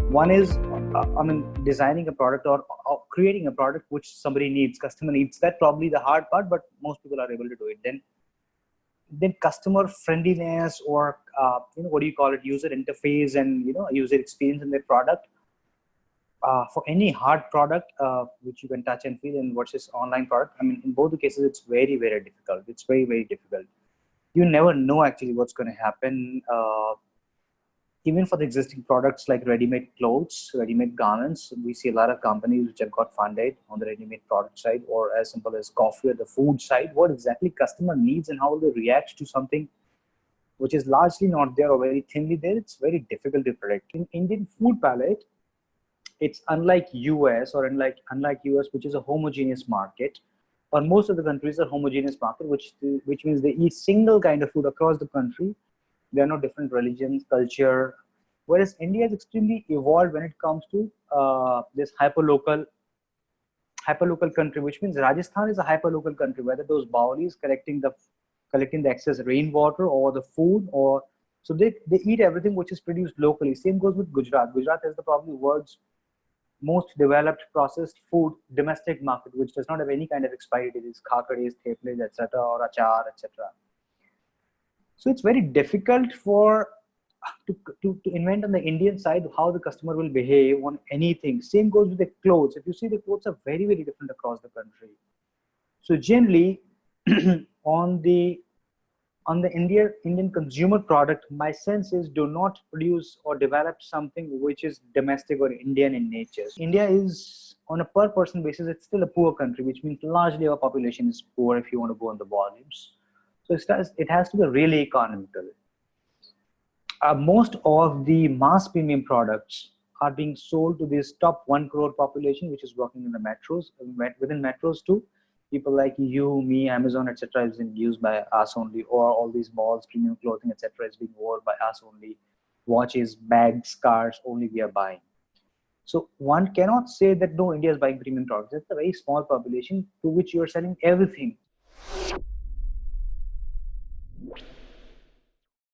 One is, designing a product or creating a product which somebody needs, customer needs. That's probably the hard part, but most people are able to do it. Then customer friendliness, or what do you call it, user interface, and user experience in their product. For any hard product which you can touch and feel, and versus online product, in both the cases, it's very, very difficult. It's very, very difficult. You never know actually what's going to happen. Even for the existing products like ready-made clothes, ready-made garments, we see a lot of companies which have got funded on the ready-made product side, or as simple as coffee or the food side. What exactly customer needs and how will they react to something which is largely not there or very thinly there, it's very difficult to predict. In Indian food palette, it's unlike US, or unlike US, which is a homogeneous market, or most of the countries are homogeneous market, which means they eat single kind of food across the country. There are no different religions, culture. Whereas India is extremely evolved when it comes to this hyperlocal country, which means Rajasthan is a hyperlocal country. Whether those Baolis collecting the excess rainwater or the food, or so they eat everything which is produced locally. Same goes with Gujarat. Gujarat is the probably world's most developed processed food domestic market, which does not have any kind of expiry dates, khakadis, theples, etc., or achar, etc. So it's very difficult to invent on the Indian side how the customer will behave on anything. Same goes with the clothes. If you see, the clothes are very, very different across the country. So generally, on the Indian consumer product, my sense is, do not produce or develop something which is domestic or Indian in nature. India is, on a per person basis, it's still a poor country, which means largely our population is poor if you want to go on the volumes. So it has to be really economical. Most of the mass premium products are being sold to this top 1 crore population, which is working in the metros. Within metros too, people like you, me, Amazon, etc. is being used by us only, or all these malls, premium clothing, etc. is being worn by us only. Watches, bags, cars, only we are buying. So one cannot say that no, India is buying premium products. It's a very small population to which you are selling everything.